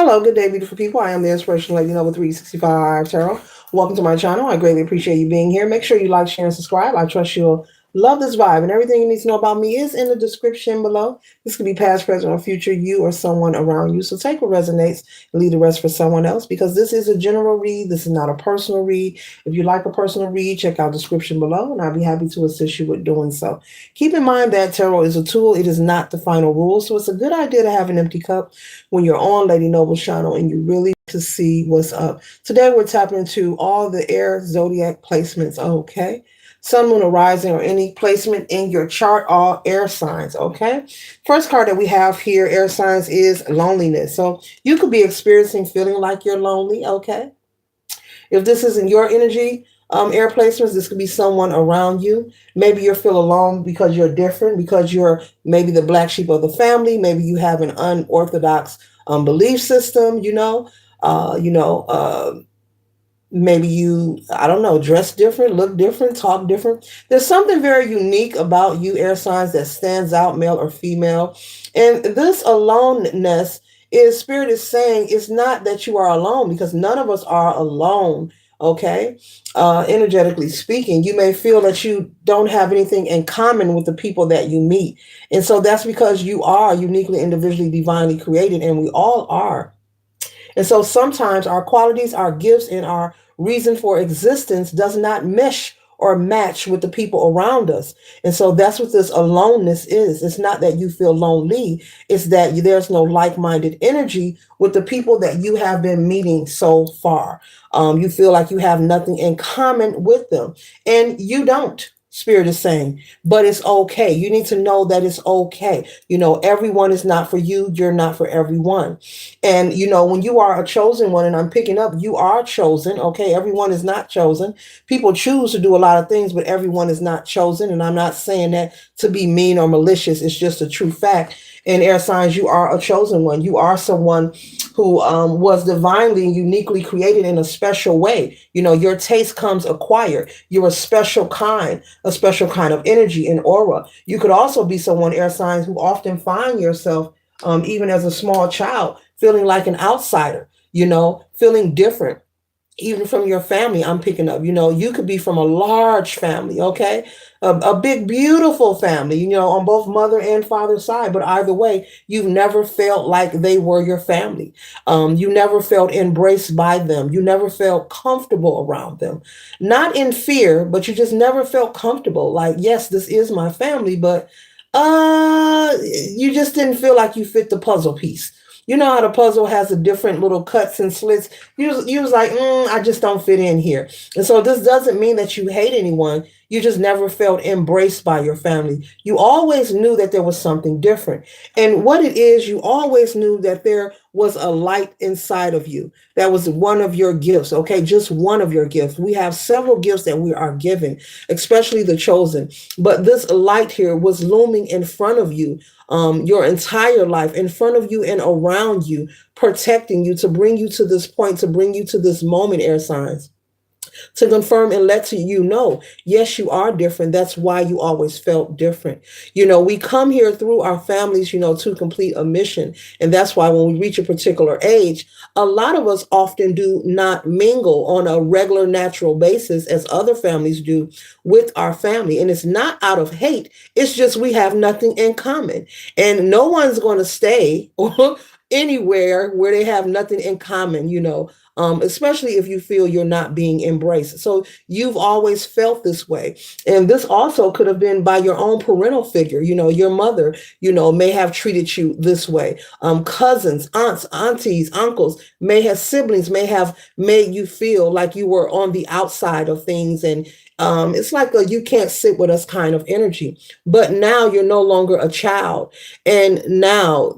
Hello, good day, beautiful people. I am the Inspirational Lady Noble 365 Tarot. Welcome to my channel. I greatly appreciate you being here. Make sure you like, share, and subscribe. I trust you'll love this vibe. And everything you need to know about me is in the description below. This could be past, present, or future, you or someone around you. So take what resonates and leave the rest for someone else, because this is a general read. This is not a personal read. If you like a personal read, check out the description below, and I'll be happy to assist you with doing so. Keep in mind that tarot is a tool. It is not the final rule. So it's a good idea to have an empty cup when you're on Lady Noble's channel and you really to see what's up. Today we're tapping into all the air zodiac placements. Okay. Sun, moon, or rising, or any placement in your chart, all air signs. Okay. First card that we have here, air signs, is loneliness. So you could be experiencing feeling like you're lonely. Okay. If this isn't your energy, air placements, this could be someone around you. Maybe you feel alone because you're different, because you're maybe the black sheep of the family. Maybe you have an unorthodox belief system, maybe you, I don't know, dress different, look different, talk different. There's something very unique about you, air signs, that stands out, male or female. And this aloneness is, Spirit is saying, it's not that you are alone, because none of us are alone. Okay. Energetically speaking, you may feel that you don't have anything in common with the people that you meet. And so that's because you are uniquely, individually, divinely created, and we all are. And so sometimes our qualities, our gifts, and our reason for existence does not mesh or match with the people around us. And so that's what this aloneness is. It's not that you feel lonely. It's that there's no like-minded energy with the people that you have been meeting so far. You feel like you have nothing in common with them, and you don't. Spirit is saying, but it's okay. You need to know that it's okay. Everyone is not for you. You're not for everyone. And, when you are a chosen one, and I'm picking up, you are chosen. Okay. Everyone is not chosen. People choose to do a lot of things, but everyone is not chosen. And I'm not saying that to be mean or malicious. It's just a true fact. And air signs, you are a chosen one. You are someone who was divinely and uniquely created in a special way. Your taste comes acquired. You're a special kind of energy and aura. You could also be someone, air signs, who often find yourself, even as a small child, feeling like an outsider, feeling different. Even from your family, I'm picking up, you could be from a large family, okay? A big, beautiful family, on both mother and father side. But either way, you've never felt like they were your family. You never felt embraced by them. You never felt comfortable around them. Not in fear, but you just never felt comfortable. Like, yes, this is my family, but you just didn't feel like you fit the puzzle piece. You know how the puzzle has the different little cuts and slits. You was like, I just don't fit in here. And so this doesn't mean that you hate anyone. You just never felt embraced by your family. You always knew that there was something different. And what it is, you always knew that there was a light inside of you. That was one of your gifts, okay? Just one of your gifts. We have several gifts that we are given, especially the chosen. But this light here was looming in front of you, your entire life, in front of you and around you, protecting you to bring you to this point, to bring you to this moment, air signs. To confirm and let you know, yes, you are different. That's why you always felt different. We come here through our families, to complete a mission. And that's why when we reach a particular age, a lot of us often do not mingle on a regular, natural basis as other families do with our family. And it's not out of hate. It's just we have nothing in common. And no one's going to stay anywhere where they have nothing in common, especially if you feel you're not being embraced. So you've always felt this way. And this also could have been by your own parental figure. Your mother, may have treated you this way. Cousins, aunts, aunties, uncles, siblings may have made you feel like you were on the outside of things. And it's like you can't sit with us kind of energy. But now you're no longer a child. And now,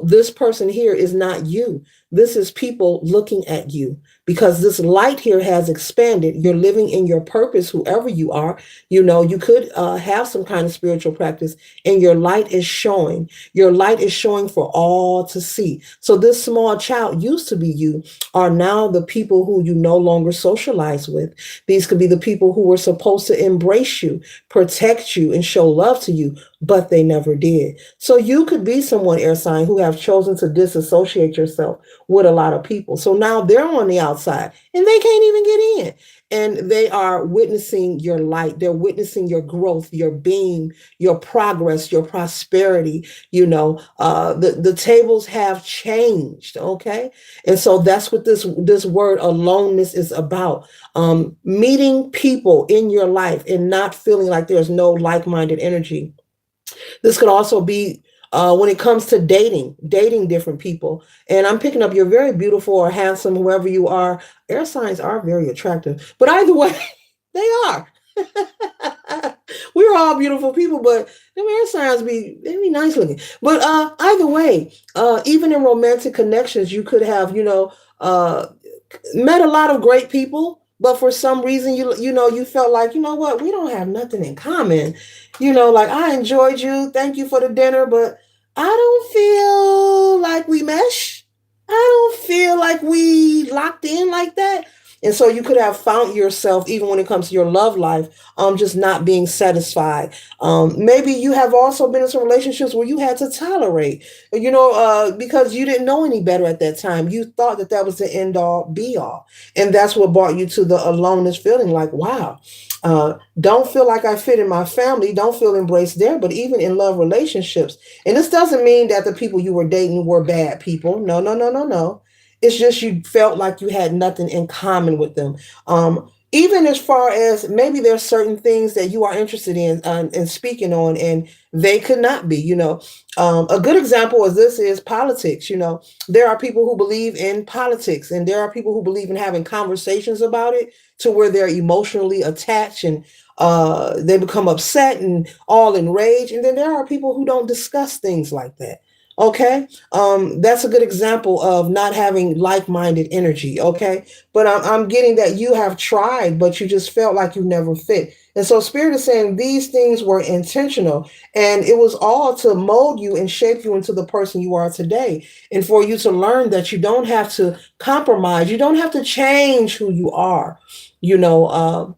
this person here is not you. This is people looking at you. because this light here has expanded. You're living in your purpose, whoever you are. You could have some kind of spiritual practice, and your light is showing. Your light is showing for all to see. So this small child used to be you, are now the people who you no longer socialize with. These could be the people who were supposed to embrace you, protect you, and show love to you, but they never did. So you could be someone, air sign, who have chosen to disassociate yourself with a lot of people. So now they're on the outside and they can't even get in. And they are witnessing your light. They're witnessing your growth, your being, your progress, your prosperity. The tables have changed. Okay. And so that's what this word aloneness is about. Meeting people in your life and not feeling like there's no like-minded energy. This could also be when it comes to dating different people. And I'm picking up you're very beautiful or handsome, whoever you are. Air signs are very attractive, but either way, they are. We're all beautiful people, but them air signs they be nice looking. But either way, even in romantic connections, you could have, met a lot of great people, but for some reason you felt like, what, we don't have nothing in common. Like, I enjoyed you, thank you for the dinner, but I don't feel like we mesh. I don't feel like we locked in like that. And so you could have found yourself, even when it comes to your love life, just not being satisfied. Maybe you have also been in some relationships where you had to tolerate, because you didn't know any better at that time. You thought that was the end all be all. And that's what brought you to the aloneness feeling like, wow, don't feel like I fit in my family, don't feel embraced there, but even in love relationships. And this doesn't mean that the people you were dating were bad people. No, no, no, no, no. It's just you felt like you had nothing in common with them. Even as far as maybe there's certain things that you are interested in and speaking on, and they could not be. A good example of this is politics. There are people who believe in politics, and there are people who believe in having conversations about it to where they're emotionally attached and they become upset and all enraged. And then there are people who don't discuss things like that. Okay. That's a good example of not having like-minded energy. Okay. But I'm getting that you have tried, but you just felt like you never fit. And so Spirit is saying these things were intentional, and it was all to mold you and shape you into the person you are today. And for you to learn that you don't have to compromise. You don't have to change who you are, to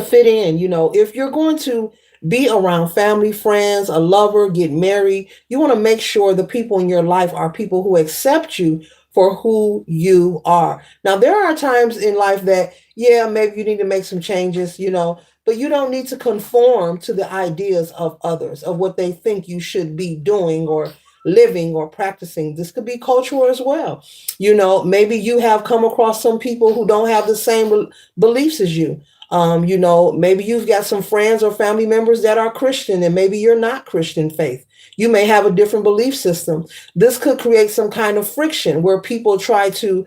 fit in. If you're going to be around family, friends, a lover, get married, you want to make sure the people in your life are people who accept you for who you are. Now, there are times in life that, yeah, maybe you need to make some changes, but you don't need to conform to the ideas of others, of what they think you should be doing or living or practicing. This could be cultural as well. Maybe you have come across some people who don't have the same beliefs as you. Maybe you've got some friends or family members that are Christian, and maybe you're not Christian faith. You may have a different belief system. This could create some kind of friction where people try to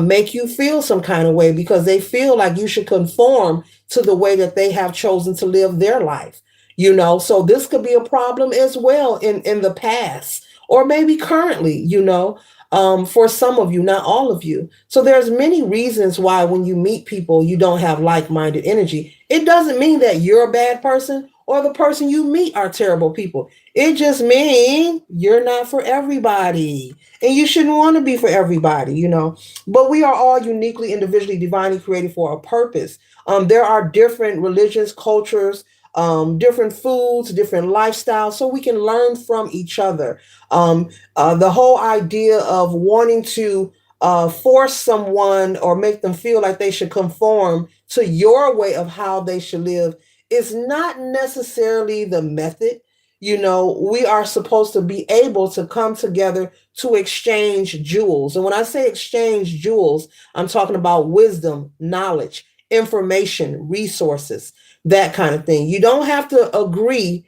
make you feel some kind of way because they feel like you should conform to the way that they have chosen to live their life. So this could be a problem as well in the past, or maybe currently, for some of you, not all of you. So there's many reasons why when you meet people, you don't have like-minded energy. It doesn't mean that you're a bad person or the person you meet are terrible people. It just means you're not for everybody, and you shouldn't want to be for everybody. But we are all uniquely, individually, divinely created for a purpose. There are different religions, cultures, different foods, different lifestyles, so we can learn from each other. The whole idea of wanting to force someone or make them feel like they should conform to your way of how they should live is not necessarily the method. We are supposed to be able to come together to exchange jewels. And when I say exchange jewels, I'm talking about wisdom, knowledge, information, resources, that kind of thing. You don't have to agree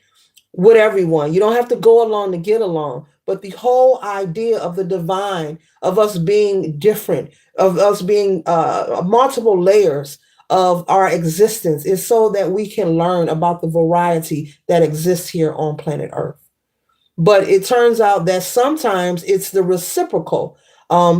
with everyone. You don't have to go along to get along. But the whole idea of the divine, of us being different, of us being multiple layers of our existence, is so that we can learn about the variety that exists here on planet Earth. But it turns out that sometimes it's the reciprocal.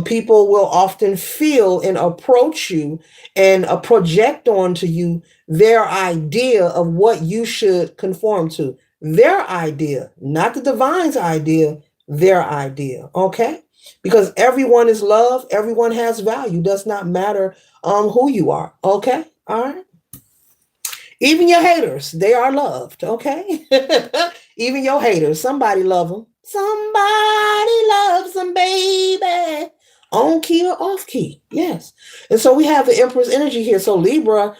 People will often feel and approach you and project onto you their idea of what you should conform to. Their idea, not the divine's idea, their idea. Okay? Because everyone is love, everyone has value. Does not matter who you are. Okay? All right. Even your haters, they are loved, okay? Even your haters, somebody love them. Somebody loves them, baby. On key or off key, yes. And so we have the Empress energy here. So Libra,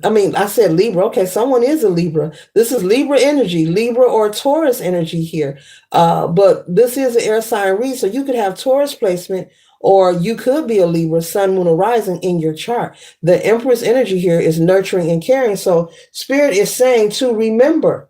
I mean, I said Libra. Okay, someone is a Libra. This is Libra energy, Libra or Taurus energy here. But this is an air sign read, so you could have Taurus placement, or you could be a Libra, Sun, Moon, or Rising in your chart. The Empress energy here is nurturing and caring. So Spirit is saying to remember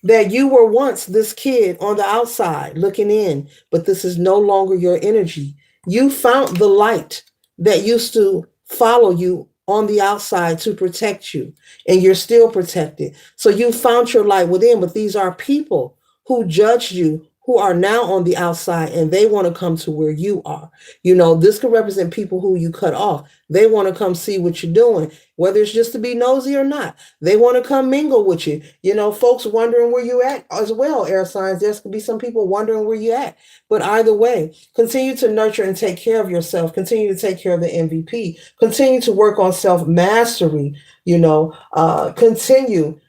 that you were once this kid on the outside looking in, but this is no longer your energy. You found the light that used to follow you on the outside to protect you, and you're still protected. So you found your light within, but these are people who judged you who are now on the outside, and they want to come to where you are. You know, this could represent people who you cut off. They want to come see what you're doing, whether it's just to be nosy or not. They want to come mingle with you. You know, folks wondering where you at as well, air signs. There's could be some people wondering where you at. But either way, continue to nurture and take care of yourself. Continue to take care of the MVP. Continue to work on self-mastery. Continue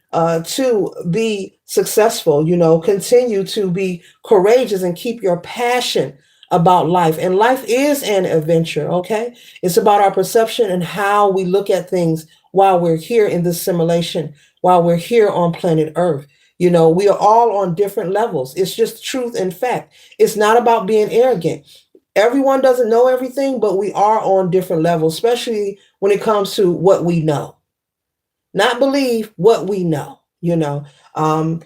to be successful. Continue to be courageous and keep your passion about life. And life is an adventure, okay? It's about our perception and how we look at things while we're here in this simulation, while we're here on planet Earth. We are all on different levels. It's just truth and fact. It's not about being arrogant. Everyone doesn't know everything, but we are on different levels, especially when it comes to what we know. Not believe what we know. And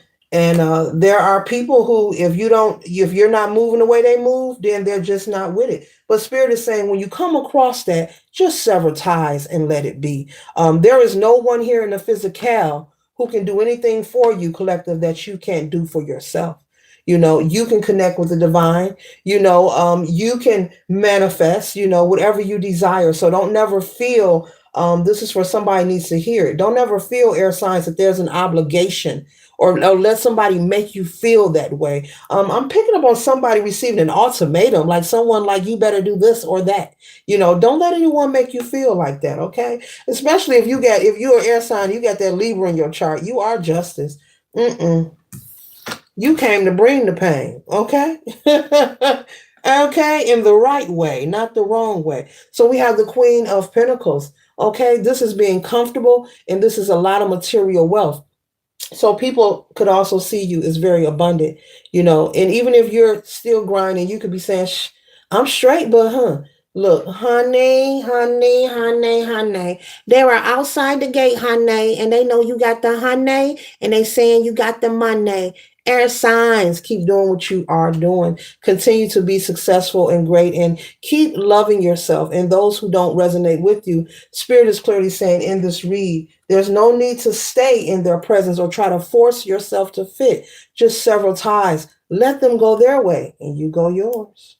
there are people who, if you're not moving the way they move, then they're just not with it. But Spirit is saying, when you come across that, just sever ties and let it be. There is no one here in the physical who can do anything for you, collective, that you can't do for yourself. You can connect with the divine. You can manifest, whatever you desire. So don't never feel, this is for somebody needs to hear it. Don't ever feel, air signs, that there's an obligation or let somebody make you feel that way. I'm picking up on somebody receiving an ultimatum, like someone like, you better do this or that. Don't let anyone make you feel like that, okay? Especially if you're an air sign, you got that Libra in your chart, you are justice. You came to bring the pain, okay? Okay, in the right way, not the wrong way. So we have the Queen of Pentacles, okay? This is being comfortable, and this is a lot of material wealth. So people could also see you as very abundant, and even if you're still grinding, you could be saying, I'm straight, but look, honey, honey, honey, honey. They are outside the gate, honey, and they know you got the honey, and they saying you got the money. Air signs, keep doing what you are doing. Continue to be successful and great, and keep loving yourself. And those who don't resonate with you, Spirit is clearly saying in this read, there's no need to stay in their presence or try to force yourself to fit. Just several ties. Let them go their way, and you go yours.